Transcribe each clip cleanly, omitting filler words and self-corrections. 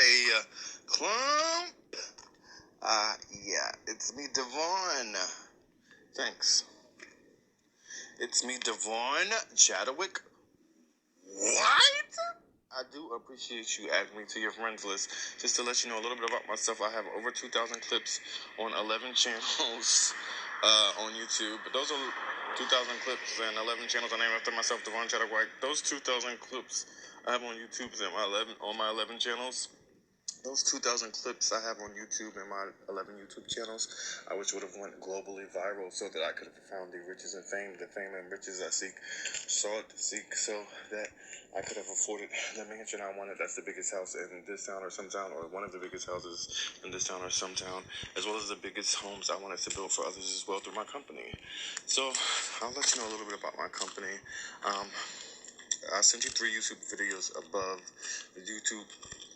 Hi, Clump. Yeah, it's me, Devon. Thanks. It's me, Devon Chadwick. What? I do appreciate you adding me to your friends list. Just to let you know a little bit about myself, I have over 2,000 clips on 11 channels on YouTube. But those are 2,000 clips and 11 channels I named after myself, Devon Chadwick. Those 2,000 clips I have on YouTube and on my 11 channels. Those 2,000 clips I have on YouTube and my 11 YouTube channels, I wish would have went globally viral so that I could have found the riches and fame, the fame and riches I seek, sought to seek, so that I could have afforded the mansion I wanted. That's the biggest house in this town or some town, or one of the biggest houses in this town or some town, as well as the biggest homes I wanted to build for others as well through my company. So I'll let you know a little bit about my company. I sent you 3 YouTube videos above the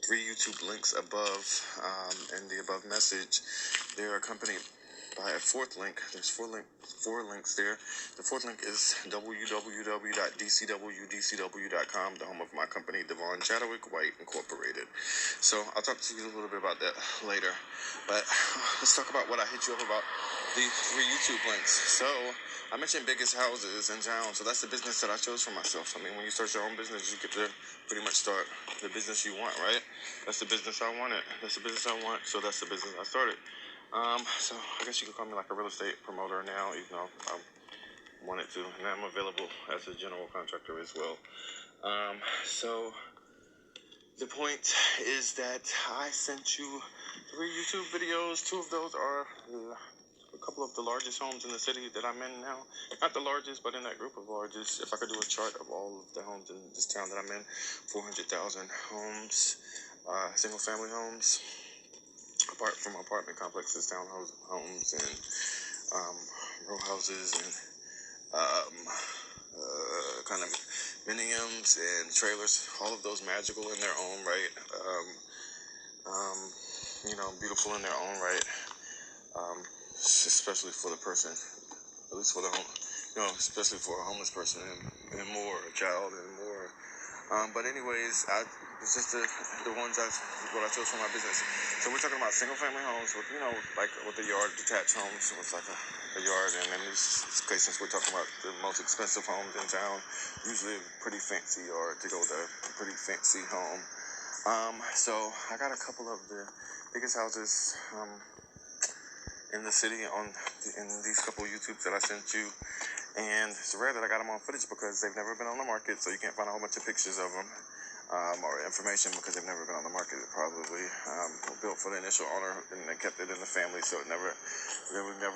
three YouTube links above in the above message. They are accompanied by a 4th link. There's 4 links there. The 4th link is www.dcwdcw.com, the home of my company, Devon Chadwick White Incorporated. So I'll talk to you a little bit about that later. But let's talk about what I hit you up about the 3 YouTube links. So I mentioned biggest houses in town, so that's the business that I chose for myself. I mean, when you start your own business, you get to pretty much start the business you want, right? That's the business I wanted. That's the business I want, so that's the business I started. So I guess you can call me like a real estate promoter now, even though I wanted to, and I'm available as a general contractor as well. So the point is that I sent you 3 YouTube videos. 2 of those are a couple of the largest homes in the city that I'm in now. Not the largest, but in that group of largest. If I could do a chart of all of the homes in this town that I'm in, 400,000 homes, single family homes, apart from apartment complexes, townhomes, homes, and row houses, and kind of miniums and trailers. All of those magical in their own right. Beautiful in their own right. Especially for the person, at least for the home, especially for a homeless person and more, a child and more. But anyways, it's just the ones what I chose for my business. So we're talking about single family homes with, like with the yard, detached homes with like a yard. And in this case, since we're talking about the most expensive homes in town, usually a pretty fancy yard to go with a pretty fancy home. So I got a couple of the biggest houses, in the city in these couple of YouTubes that I sent you. And it's rare that I got them on footage because they've never been on the market, so you can't find a whole bunch of pictures of them or information because they've never been on the market. Probably built for the initial owner, and they kept it in the family, so it never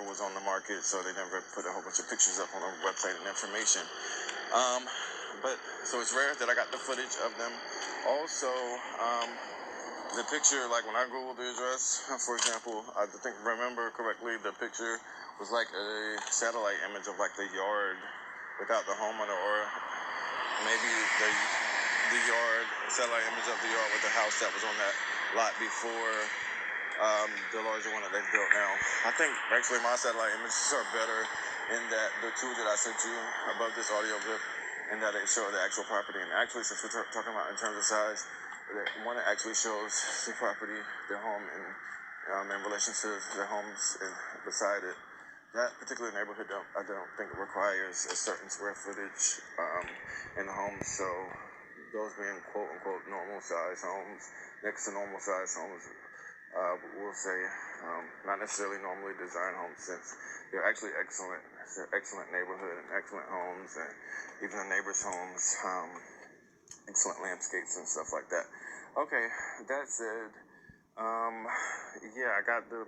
was on the market. So they never put a whole bunch of pictures up on the website and information. But so it's rare that I got the footage of them. Also, the picture, like when I Googled the address, for example, I remember correctly, the picture was like a satellite image of like the yard without the homeowner, or maybe the yard, satellite image of the yard with the house that was on that lot before the larger one that they've built now. I think actually my satellite images are better in that the 2 that I sent you above this audio clip, and that it showed the actual property. And actually, since we're talking about in terms of size, the one that actually shows the property, the home, in relation to the homes beside it. That particular neighborhood, I don't think it requires a certain square footage in homes. So those being quote unquote normal size homes, next to normal size homes, we'll say not necessarily normally designed homes, since they're actually excellent. They're excellent neighborhood and excellent homes, and even the neighbors' homes. Excellent landscapes and stuff like that. Okay, that said, I got the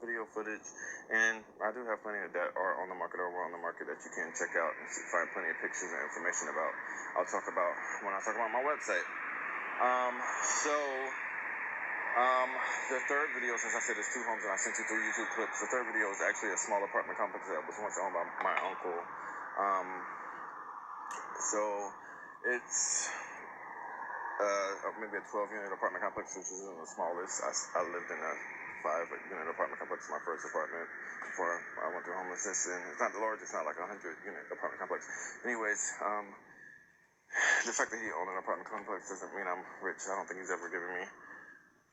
video footage, and I do have plenty that are on the market or were on the market that you can check out and find plenty of pictures and information about. I'll talk about when I talk about my website. The 3rd video, since I said there's 2 homes and I sent you 3 YouTube clips, the 3rd video is actually a small apartment complex that was once owned by my uncle. So it's maybe a 12-unit apartment complex, which isn't the smallest. I lived in a 5-unit apartment complex, my first apartment, before I went through homelessness. And it's not the largest, it's not like a 100-unit apartment complex. Anyways, the fact that he owned an apartment complex doesn't mean I'm rich. I don't think he's ever given me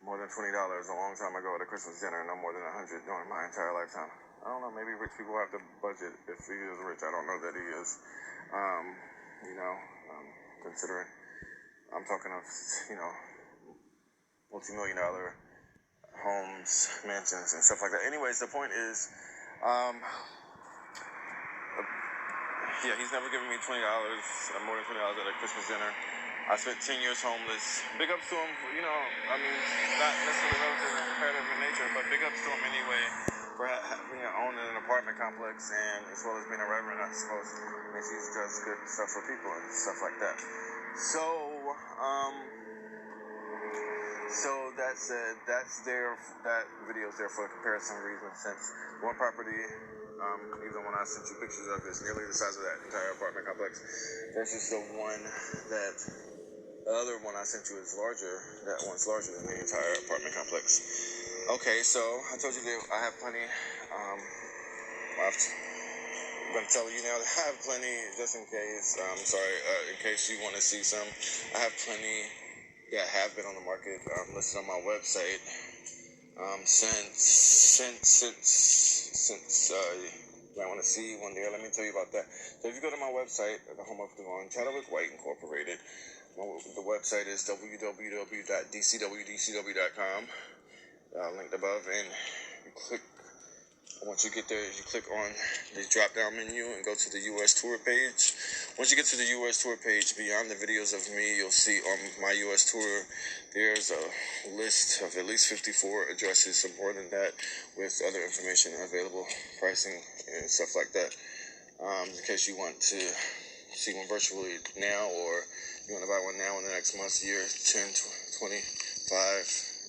more than $20 a long time ago at a Christmas dinner, no more than 100 during my entire lifetime. I don't know, maybe rich people have the budget. If he is rich, I don't know that he is. You know, considering I'm talking of, you know, multi-million-dollar homes, mansions, and stuff like that. Anyways, the point is, yeah, he's never given me $20, more than $20 at a Christmas dinner. I spent 10 years homeless. Big ups to him, you know, I mean, not necessarily relative and comparative in nature, but big ups to him anyway for owning an apartment complex, and as well as being a reverend, I suppose. Means he does good stuff for people and stuff like that. So that said, that video's there for a comparison reason, since one property, even when I sent you pictures of, is nearly the size of that entire apartment complex, versus the other one I sent you is larger. That one's larger than the entire apartment complex. Okay, so I told you that I have plenty. I'm going to tell you now that I have plenty, just in case. In case you want to see some. I have plenty that have been on the market, listed on my website since you might want to see one there. Let me tell you about that. So if you go to my website, the home of Devon, Chadwick White Incorporated, the website is www.dcwdcw.com, linked above, and you click. Once you get there, you click on the drop-down menu and go to the U.S. tour page. Once you get to the U.S. tour page, beyond the videos of me, you'll see on my U.S. tour, there's a list of at least 54 addresses, some more than that, with other information available, pricing, and stuff like that. In case you want to see one virtually now, or you want to buy one now in the next month, year, 10, 25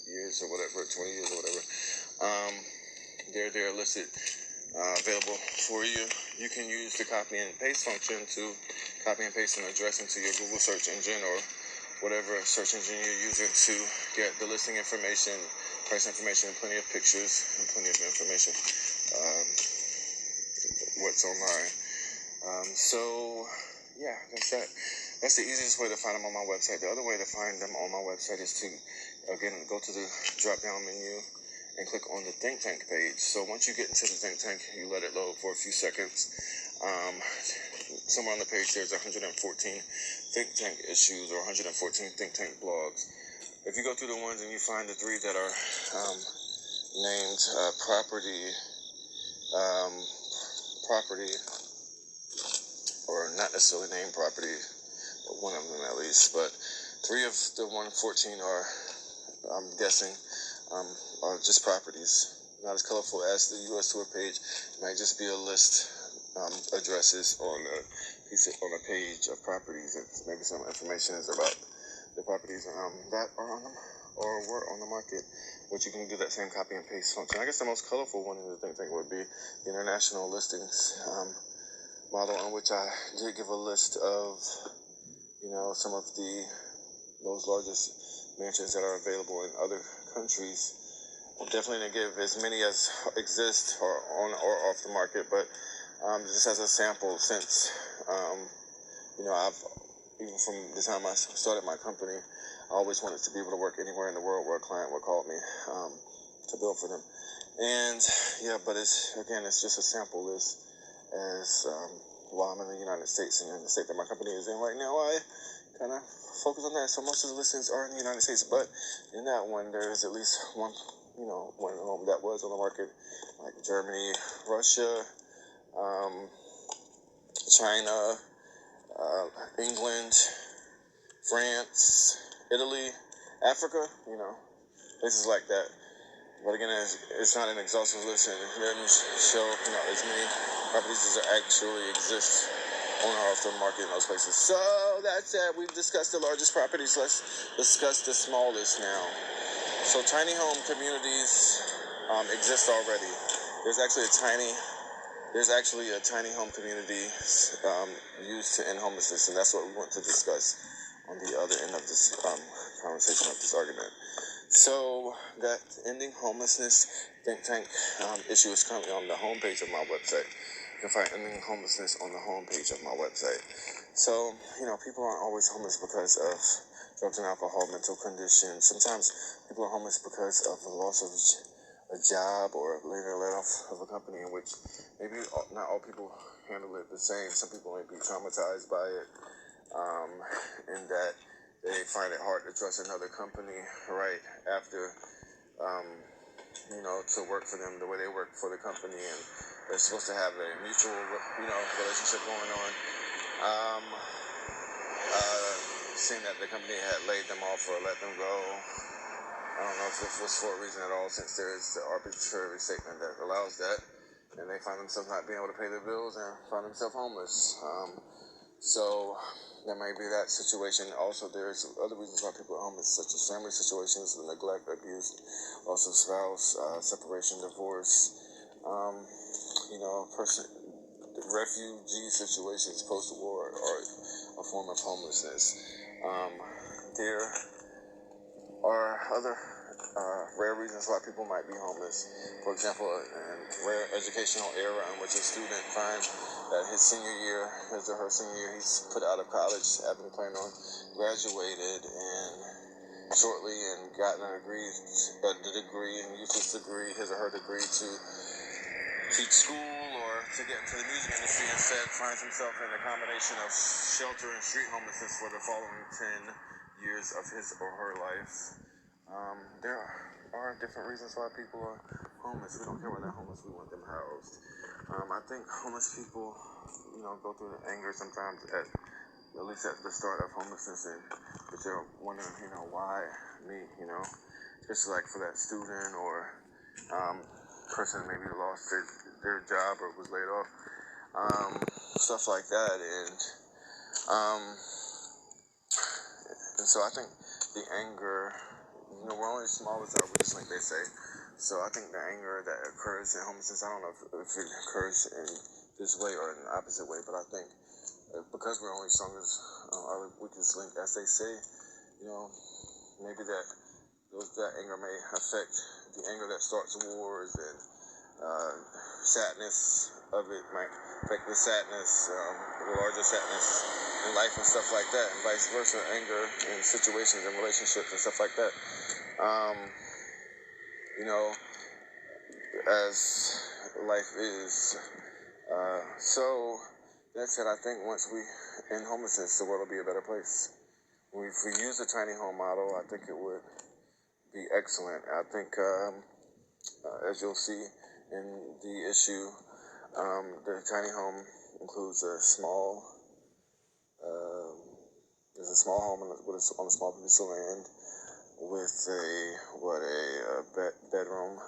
years or whatever, 20 years or whatever. They're listed, available for you. You can use the copy and paste function to copy and paste an address into your Google search engine or whatever search engine you're using to get the listing information, price information, and plenty of pictures and plenty of information. What's online. Yeah, that's that. That's the easiest way to find them on my website. The other way to find them on my website is to, again, go to the drop-down menu and click on the Think Tank page. So once you get into the Think Tank, you let it load for a few seconds. Somewhere on the page there's 114 Think Tank issues or 114 Think Tank blogs. If you go through the ones and you find the 3 that are named property, or not necessarily named property, but one of them at least, but 3 of the 114 are, I'm guessing, are just properties, not as colorful as the U.S. tour page. It might just be a list, addresses on a page of properties, and maybe some information is about the properties that are on them or were on the market, which you can do that same copy and paste function. I guess the most colorful one in the Think Tank would be the international listings model, on which I did give a list of, some of those largest mansions that are available in other countries. I'm definitely going to give as many as exist or on or off the market, but just as a sample, since I've, even from the time I started my company, I always wanted to be able to work anywhere in the world where a client would call me to build for them. And but it's just a sample list. As while I'm in the United States and in the state that my company is in right now, I kind of focus on that. So most of the listings are in the United States, but in that one, there is at least one home that was on the market, like Germany, Russia, China, England, France, Italy, Africa, places like that. But again, it's not an exhaustive list, and it doesn't show as many properties as actually exist on or off the market in those places. So that said, we've discussed the largest properties. Let's discuss the smallest now. So tiny home communities exist already. There's actually a tiny home community used to end homelessness, and that's what we want to discuss on the other end of this conversation, of this argument. So that ending homelessness think tank issue is currently on the homepage of my website. You can find ending homelessness on the homepage of my website. So, people aren't always homeless because of drugs and alcohol, mental conditions. Sometimes people are homeless because of the loss of a job or later let off of a company, in which maybe not all people handle it the same. Some people may be traumatized by it, in that they find it hard to trust another company right after, to work for them the way they work for the company, and they're supposed to have a mutual, relationship going on. Seeing that the company had laid them off or let them go. I don't know if it was for a reason at all, since there is the arbitrary statement that allows that, and they find themselves not being able to pay their bills and find themselves homeless. So there may be that situation. Also, there's other reasons why people are homeless, such as family situations, neglect, abuse, loss of spouse, separation, divorce, refugee situations, post-war, or a form of homelessness. There are other rare reasons why people might be homeless. For example, a rare educational era in which a student finds that his senior year, his or her senior year, he's put out of college, having planned on graduated and shortly and gotten a degree, and used his degree, his or her degree, to teach school or to get into the music industry. Instead, finds himself in a combination of shelter and street homelessness for the following 10 years of his or her life. There are different reasons why people are homeless. We don't care why they're homeless. We want them housed. I think homeless people, go through anger sometimes at least at the start of homelessness, and that they're wondering, why me, especially like for that student or person maybe lost their job or was laid off, stuff like that, and so I think the anger, we're only as small as our weakest link, they say. So I think the anger that occurs in homelessness, I don't know if it occurs in this way or in the opposite way, but I think because we're only strong as our weakest link, as they say, maybe that anger may affect the anger that starts wars, and sadness of it might affect the sadness, the larger sadness in life and stuff like that, and vice versa, anger in situations and relationships and stuff like that. As life is. So that said, I think once we end homelessness, the world will be a better place. If we use the tiny home model, I think it would be excellent. I think, as you'll see in the issue, the tiny home includes a small, there's a small home on a small piece of land with a bathroom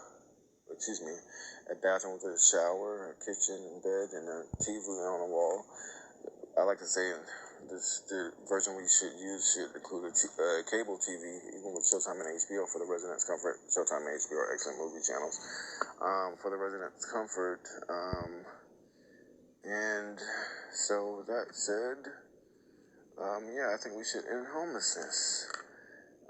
with a shower, a kitchen and bed, and a TV on the wall. I like to say the version we should use should include a cable TV, even with Showtime and HBO for the residents' comfort. Showtime and HBO are excellent movie channels for the residents' comfort. And so that said, I think we should end homelessness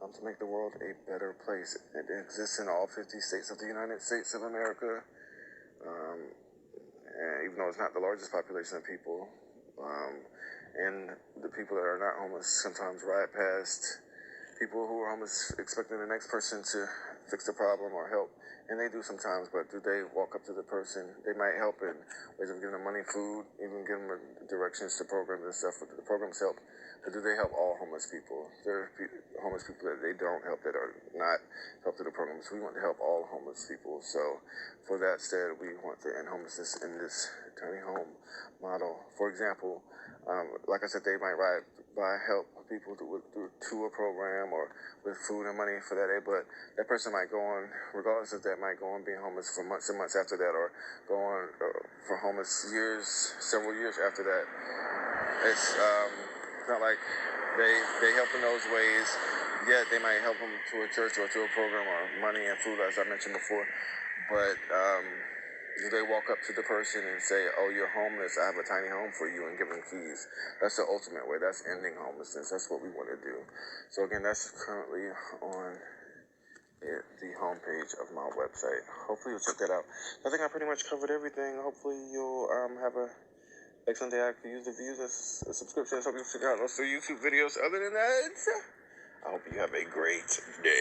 to make the world a better place. It exists in all 50 states of the United States of America, and even though it's not the largest population of people. And the people that are not homeless sometimes ride past people who are homeless expecting the next person to fix the problem or help. And they do sometimes, but do they walk up to the person? They might help in ways of giving them money, food, even giving them directions to programs and stuff. But the programs help. But do they help all homeless people? There are homeless people that they don't help that are not helped through the programs. We want to help all homeless people. So for that said, we want to end homelessness in this tiny home model. For example, like I said, they might help people through a program or with food and money for that day, but that person might go on, regardless of that, might go on being homeless for months and months after that, or go on for homeless several years after that. It's not like they help in those ways. Yeah, they might help them to a church or to a program or money and food, as I mentioned before, but do they walk up to the person and say, "Oh, you're homeless, I have a tiny home for you," and give them keys? That's the ultimate way. That's ending homelessness. That's what we want to do. So again, that's currently on the homepage of my website. Hopefully you'll check that out. I think I pretty much covered everything. Hopefully you'll have a excellent day. I could use the views as subscriptions. Hope you figure out those 3 YouTube videos. Other than that, I hope you have a great day.